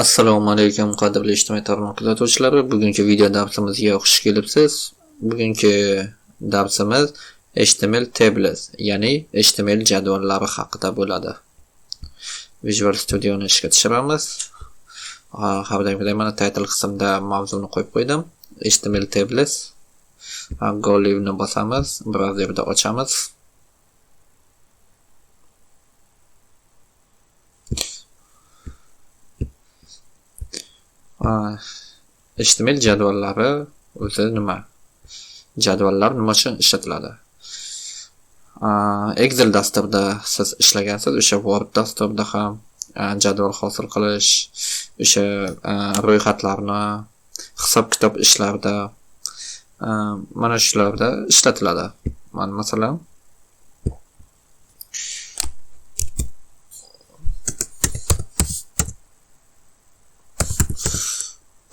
Assalomu alaykum qadrli ijtimoiy tarmoq kuzatuvchilari. Bugungi video darsimizga xush kelibsiz. Bugungi darsimiz HTML tables, ya'ni HTML jadvallari haqida bo'ladi. Visual Studio'ni ishga tushiramiz. Havdagidek mana title qismida mavzuni qo'yib qo'ydim. HTML tables. Go live ni bosamiz, brauzerda ochamiz. HTML jadvallari o'zi nima? Jadvallar nima uchun ishlatiladi? Excel dasturida siz ishlagansiz, o'sha Word dasturida ham jadval hosil qilish, o'sha ro'yxatlarni hisob-kitob ishlarida mana shularda ishlatiladi. Mana masalan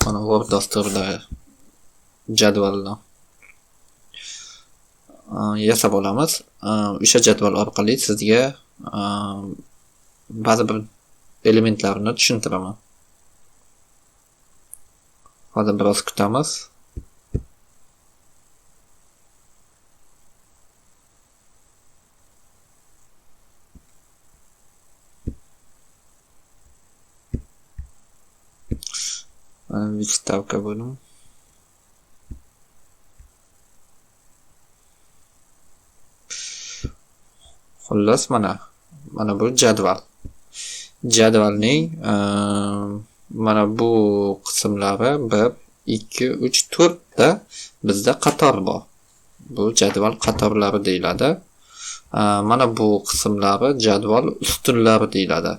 mana Word dasturida jadvalni yasab olamiz. O'sha jadval orqali sizga ba'zi bir elementlarni tushuntiraman. Hozir biroz kutamiz. Вставка bo'lim. Xullas mana bu jadval. Jadvalning mana bu qismlari 1 2 3 4 ta bizda qator bor. Bu jadval qatorlari deyiladi. Mana bu qismlari jadval ustunlari deyiladi.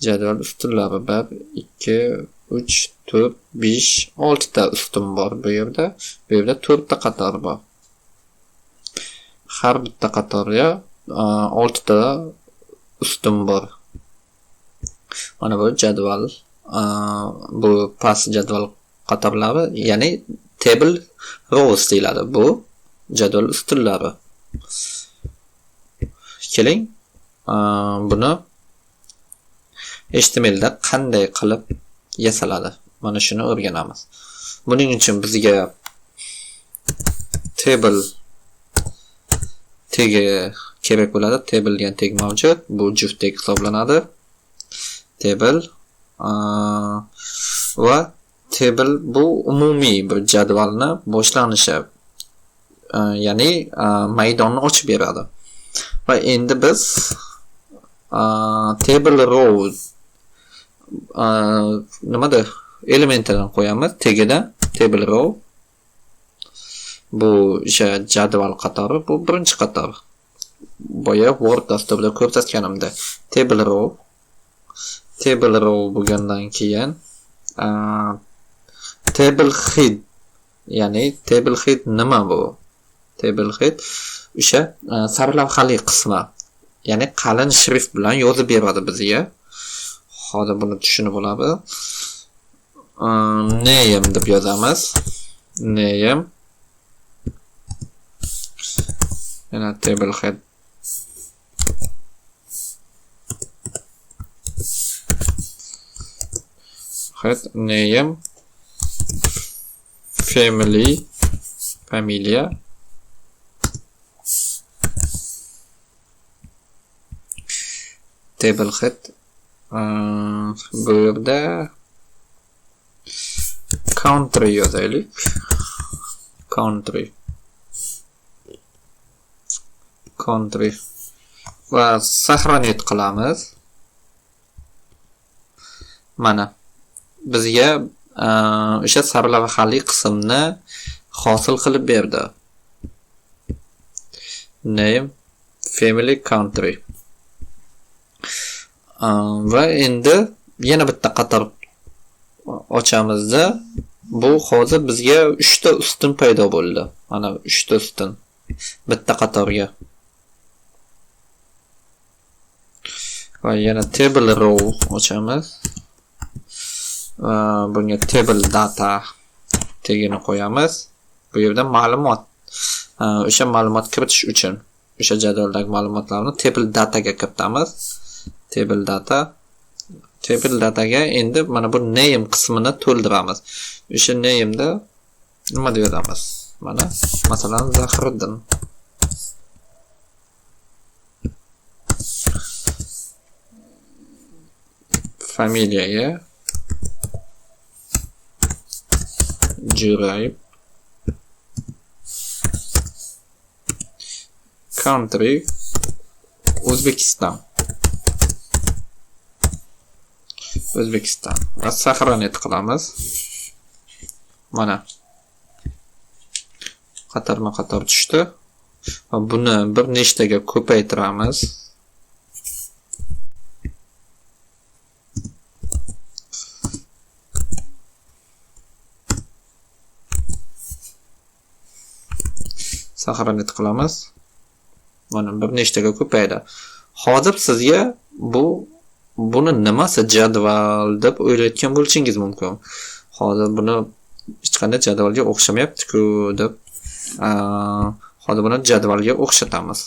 Jadval ustunlari 1 2 3 4 5 6 ta ustun bor bu yerda. Bu yerda 4 ta qator bor. Har bitta qatorga 6 ta ustun bor. Mana bu jadval, bu past jadval qatorlari, ya'ni table rows deyiladi. Bu jadval ustunlari. Keling, buni HTMLda qanday qilib yasaladi? Mana shuni o'rganamiz. Buning uchun bizga table tagi kerak bo'ladi. Table degan tag mavjud. Bu juft tag hisoblanadi. Table va table bu umumiy bir jadvalni boshlanishi, ya'ni maydonni ochib beradi. Va endi biz table row nimada elementlarni qo'yamiz. Tagidan table row, bu o'sha jadval qatori, bu birinchi qator. Boya Word dasturida ko'rsatganimda table row bo'lgandan keyin table head, ya'ni table head nima bu? Table head o'sha sarlavhali qismi, ya'ni qalin shrift bilan yozib beradi bizga. Hozir buni tushunib olamiz. Name deb yozamiz. Name, yana table head. Name, familia, table head. Bu yerda country yozaylik. Country va saqlanib qilamiz. Mana bizga o'sha sarlavhali qismni hosil qilib berdi. Name, family, country. Va endi yana bitta qator ochamizda bu hozir bizga 3 ta ustun paydo bo'ldi. Mana 3 ta ustun bitta qatorga. Va yana table row ochamiz. Bunga table data tagini qo'yamiz. Bu yerda ma'lumot, o'sha ma'lumot kiritish uchun o'sha jadvaldagi ma'lumotlarni table dataga kiritamiz. Table data HTMLdaga endi mana bu name qismini to'ldiramiz. O'sha name'da nima deb yozamiz? Mana masalan Zahriddin. Familiyaga Jurayib, country O'zbekiston. Va saqlanib qilamiz. Mana qatorma-qator tushdi. Va buni bir nechtaga ko'paytiramiz. Saqlanib qilamiz. Mana bir nechtaga ko'paydi. Hozir sizga buni nimasi jadval deb o'ylayotgan bo'lishingiz mumkin. Hozir buni hech qanday jadvalga o'xshamayapti-ku deb hozir buni jadvalga o'xshatamiz.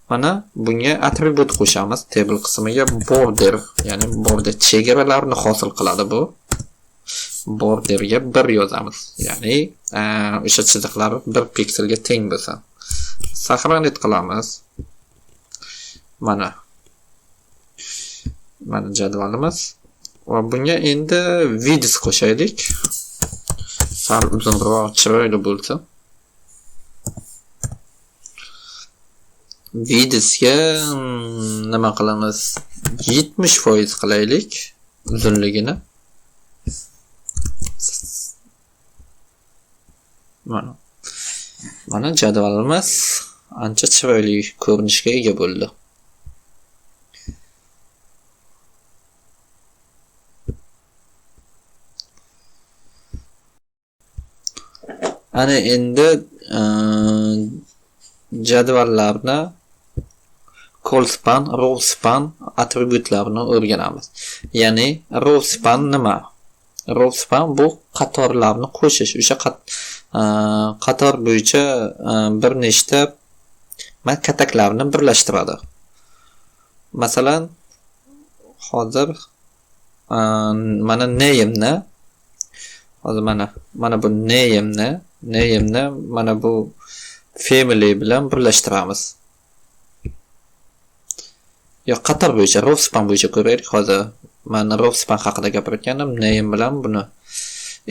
Mana bunga atribut qo'shamiz. Table qismiga border, ya'ni border chegaralarni hosil qiladi bu. Borderga 1 yozamiz. Ya'ni o'sha chiziqlar 1 pikselga teng bo'lsa. Saqlanib qilamiz. Mana jadvalimiz. Va bunga endi width qo'shaylik. Sal uzunroq, chiroyli bo'lsa. Widthga nima qilamiz? 70% qilaylik uzunligini. Mana jadvalimiz ancha chiroyli ko'rinishga ega bo'ldi. Ana endi jadvallarni colspan, rowspan atributlarini o'rganamiz. Ya'ni rowspan nima? Rowspan bu qatorlarni qo'shish. O'sha qator bo'yicha bir nechta kataklarni birlashtiradi. Masalan, hozir mana name'ni hozir mana bu name'ni mana bu family bilan birlashtiramiz. Yo, qator bo'yicha rowspan bo'yicha ko'raylik. Hozir men rowspan haqida gapirgandim. Name bilan buni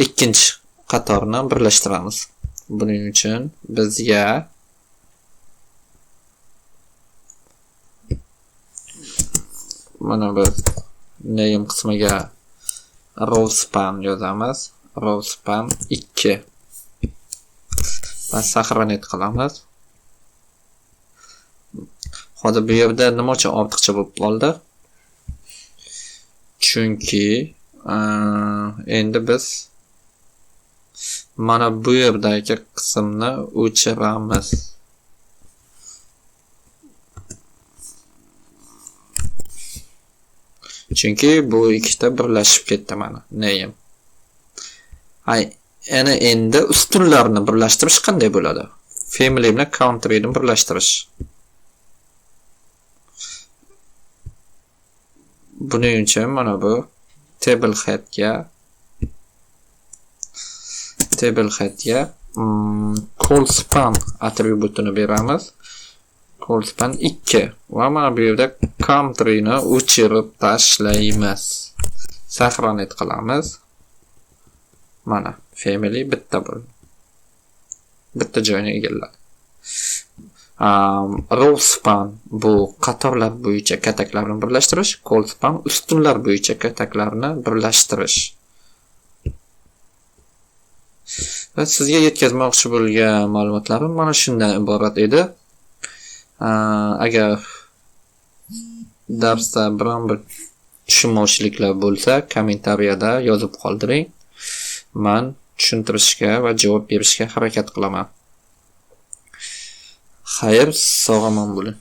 ikkinchi qatorni birlashtiramiz. Buning uchun bizga mana bu name qismiga rowspan yozamiz. Rowspan 2 va saqlanib qilamiz. Hozir bu yerda nima uchun ortiqcha bo'lib qoldi? Chunki endi biz mana bu yerdagi qismni o'chiramiz. Chunki bu ikkita birlashib ketdi mana name. Ana endi ustunlarni birlashtirish qanday bo'ladi? Family bilan country'ni birlashtirish. Buning uchun mana bu table head'ga colspan atributini beramiz. Colspan 2 va mana bu yerda country'ni o'chirib tashlaymiz. Saqlanib qilamiz. Mana family bitta bo'ldi. Bitta joyni egalladi. Rowspan bu qatorlar bo'yicha kataklarni birlashtirish, colspan ustunlar bo'yicha kataklarni birlashtirish. Va sizga yetkazmoqchi bo'lgan ma'lumotlarim mana shundan iborat edi. Agar darsda biron bir tushunmovchiliklar bo'lsa, kommentariyada yozib qoldiring. Men tushuntirishga va javob berishga harakat qilaman. Xayr, sog' omon bo'ling.